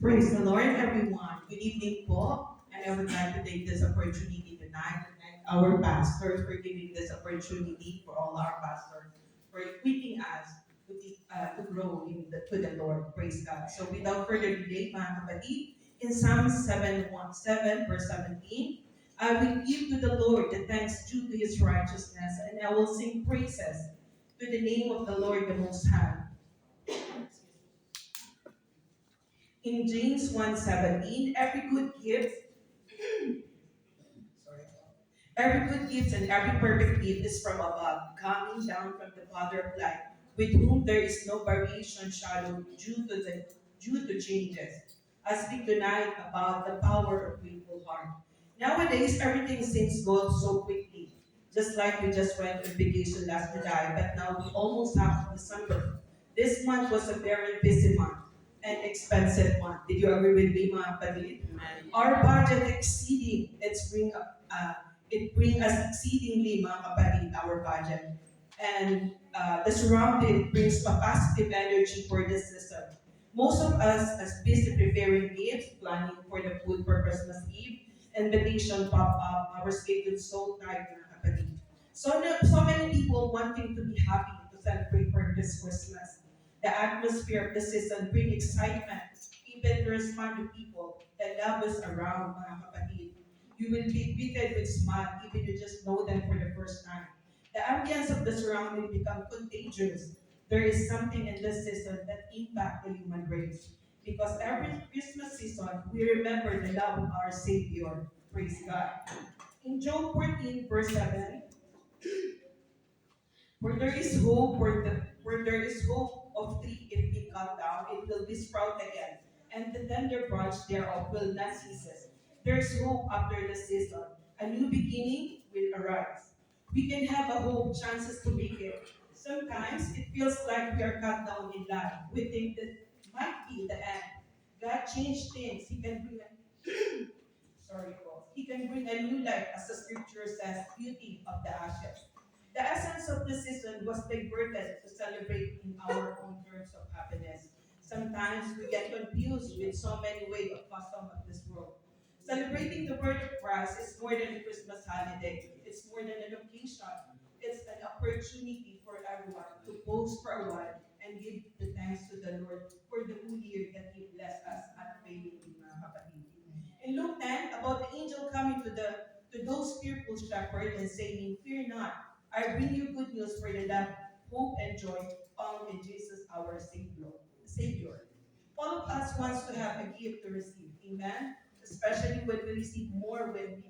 Praise the Lord, everyone. Good evening po. And I would like to take this opportunity tonight to thank our pastors for giving this opportunity for all our pastors for equipping us to grow to the Lord. Praise God. So without further delay, mga kapatid, in Psalm 7:17, verse 17, I will give to the Lord the thanks due to his righteousness, and I will sing praises to the name of the Lord the Most High. In James 1:17, sorry, every good gift and every perfect gift is from above, coming down from the Father of light, with whom there is no variation shadow due to changes. I speak tonight about the power of grateful heart. Nowadays, everything seems to go so quickly, just like we just went on vacation last July, but now we almost have December. This month was a very busy month and expensive month. Did you agree with me, mga kapatid? Our budget exceeding, it bring us exceedingly, mga kapatid, our budget. And the surrounding brings a positive energy for this season. Most of us as busy preparing gifts, planning for the food for Christmas Eve, invitation pop up, our schedule so tight, mga kapatid. So many people wanting to be happy to celebrate for this Christmas. The atmosphere of the season bring excitement, even to respond to people that love us around, mga kapatid. You will be greeted with smile, even you just know them for the first time. The ambience of the surrounding become contagious. There is something in this season that impact the human race. Because every Christmas season, we remember the love of our Savior. Praise God. In Job 14, verse 7, where there is hope of tree, if be cut down, it will be sprout again, and the tender branch thereof will not cease. There is hope after the season. A new beginning will arise. We can have a hope, chances to make it. Sometimes it feels like we are cut down in life. We think that might be the end. God changed things. Sorry po. He can bring a new life, as the scripture says, beauty of the ashes. The essence of the season was diverted to celebrate in our own terms of happiness. Sometimes we get confused with so many ways of custom of this world. Celebrating the birth of Christ is more than a Christmas holiday. It's more than an occasion. It's an opportunity for everyone to pause for a while and give the thanks to the Lord for the new year that He blessed us at faithfully, mga kapatid. In Luke 10, about the angel coming to those fearful shepherds and saying, "Fear not, I bring you good news for the love, hope, and joy found in Jesus our Savior." All of us wants to have a gift to receive. Amen? Especially when we receive more when we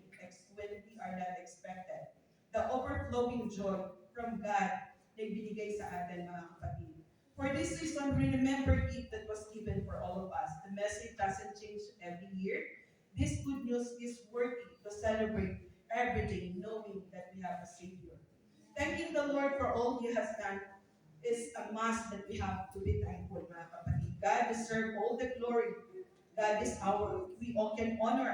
are not expected. The overflowing joy from God na binigay sa atin, mga kapatid. For this reason, we remember gift that was given for all of us. The message doesn't change every year. This good news is worthy to celebrate every day, knowing that we have a Savior. Thanking the Lord for all He has done is a must that we have to be thankful, mga kapatid. God deserves all the glory. We all can honor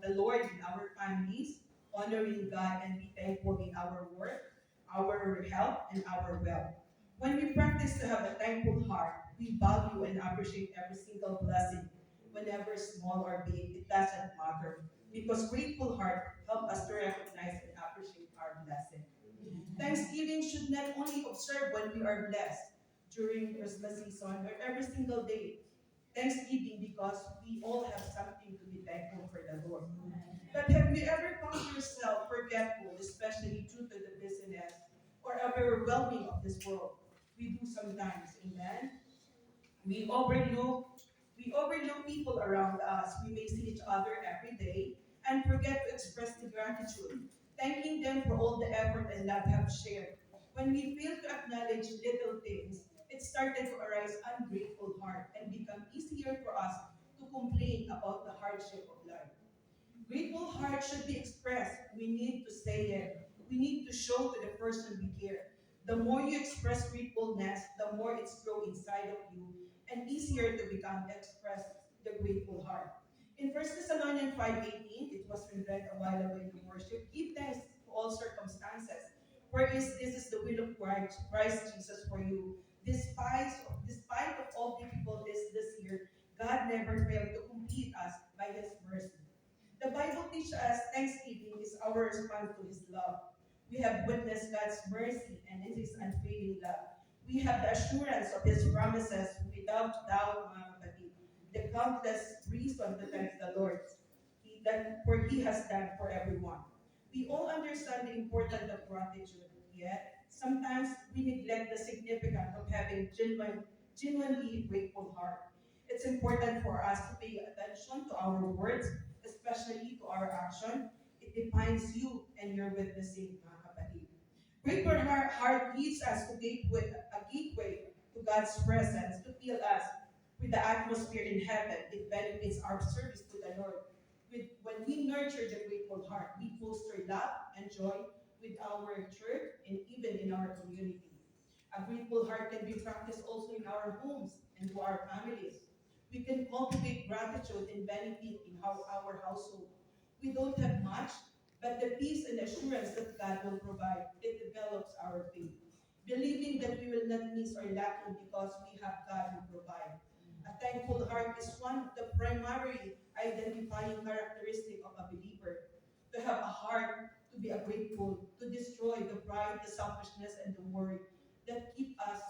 the Lord in our families, honoring God and be thankful in our work, our health, and our wealth. When we practice to have a thankful heart, we value and appreciate every single blessing, whenever small or big, it doesn't matter. Because grateful heart help us to recognize and appreciate our blessing. Thanksgiving should not only observe when we are blessed during Christmas season or every single day. Thanksgiving because we all have something to be thankful for the Lord. But have you ever found yourself forgetful, especially due to the busyness or overwhelming of this world? We do sometimes, amen? We overlook we overlook people around us. We may see each other every day and forget to express the gratitude, thanking them for all the effort and love have shared. When we fail to acknowledge little things, it started to arise ungrateful heart and become easier for us to complain about the hardship of life. Grateful heart should be expressed. We need to say it. We need to show to the person we care. The more you express gratefulness, the more it's grow inside of you and easier to become express the grateful heart. In 1 Thessalonians 5:18, it was been read a while ago in the worship, give thanks to all circumstances. For this is the will of Christ Jesus for you. Despite of all difficulties this year, God never failed to our response to His love. We have witnessed God's mercy and His unfailing love. We have the assurance of His promises without doubt, mga kapatid. The countless reason to thank the Lord that for He has done for everyone. We all understand the importance of gratitude, yet sometimes we neglect the significance of having genuinely grateful heart. It's important for us to pay attention to our words, especially to our action. It defines you and your witnessing, mga kapatid. Grateful heart leads us to a gateway to God's presence, to fill us with the atmosphere in heaven. It benefits our service to the Lord. When we nurture the grateful heart, we foster love and joy with our church and even in our community. A grateful heart can be practiced also in our homes and to our families. We can cultivate gratitude and benefit in our household. We don't have much, but the peace and assurance that God will provide, it develops our faith. Believing that we will not miss or lack because we have God who provides. A thankful heart is one of the primary identifying characteristic of a believer. To have a heart, to be a grateful, to destroy the pride, the selfishness, and the worry that keep us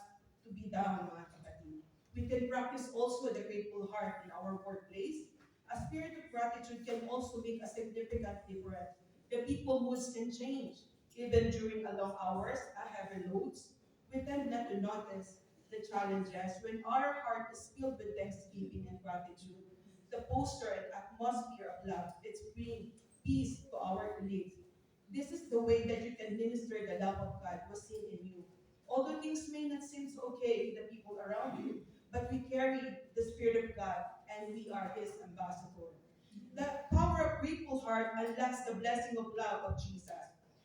to be down, mga kapatid. We can practice also the grateful heart in our workplace. A spirit of gratitude can also make a significant difference. The people moods can change. Even during a long hours, a heavy loads, we tend not to notice the challenges when our heart is filled with thanksgiving and gratitude. The posture and atmosphere of love, it's bring peace to our colleagues. This is the way that you can minister the love of God was seen in you. Although things may not seem so okay to the people around you, but we carry the Spirit of God and we are His ambassador. The power of grateful heart unlocks the blessing of love of Jesus.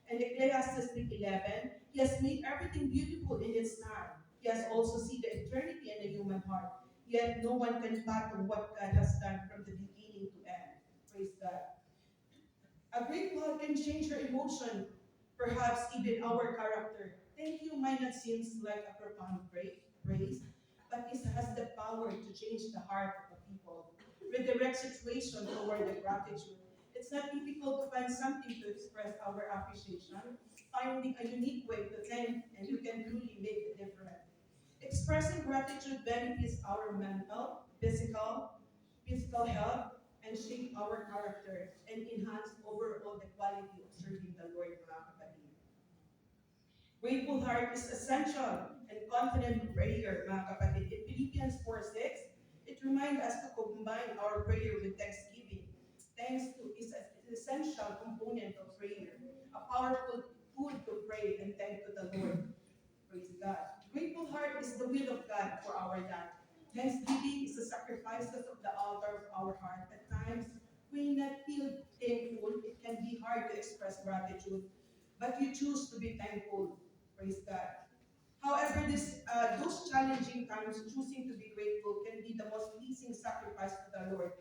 And Ecclesiastes 3:11, He has made everything beautiful in its time. He has also seen the eternity in the human heart. Yet no one can fathom what God has done from the beginning to end. Praise God. A great love can change your emotion, perhaps even our character. Thank you might not seem like a profound praise, but it has the power to change the heart of people. Redirect situation toward the gratitude. It's not difficult to find something to express our appreciation, finding a unique way to thank, and you can truly make the difference. Expressing gratitude benefits our mental, physical health, and shape our character and enhance overall the quality of serving the Lord, mga kapatid. Grateful heart is essential and confident prayer, mga kapatid. In Philippians 4:6, it reminds us to combine our prayer with thanksgiving. Thanks to is an essential component of prayer, a powerful tool to pray and thank to the Lord. Praise God. Grateful heart is the will of God for our life. Thanksgiving is the sacrifices of the altar of our heart. At times, we not feel thankful. It can be hard to express gratitude, but you choose to be thankful. Praise God. However, those challenging times, choosing to be grateful can be the most pleasing sacrifice to the Lord,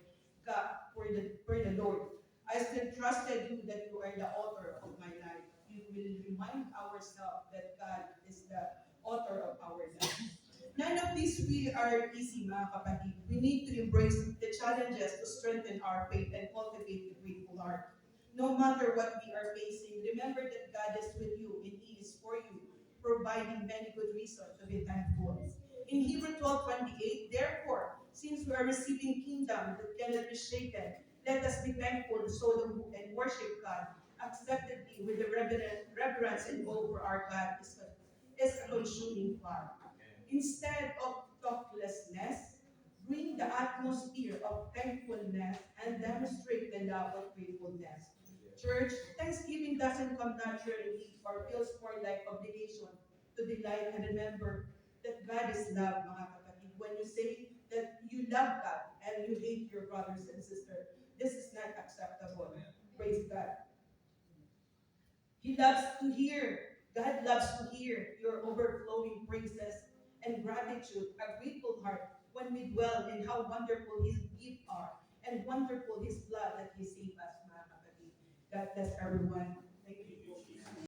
God, for the Lord. I still trusted you that you are the author of my life. You will remind ourselves that God is the author of our life. None of these we are easy, mga kapatid. We need to embrace the challenges to strengthen our faith and cultivate a grateful heart. No matter what we are facing, remember that God is with you and He is for you, providing many good reasons to be thankful. In Hebrew 12:28, therefore, since we are receiving kingdom that cannot be shaken, let us be thankful and worship God acceptably with the reverence and awe for our God is a consuming fire. Instead of thoughtlessness, bring the atmosphere of thankfulness and demonstrate the love of gratefulness. Church, Thanksgiving doesn't come naturally or feels more like obligation to delight and remember that God is love, mga kapatid. When you say that you love God and you hate your brothers and sisters, this is not acceptable. Praise God. He loves to hear, God loves to hear your overflowing praises and gratitude, a grateful heart when we dwell in how wonderful His gifts are and wonderful His blood that He saved us, mga kapatid. God bless everyone.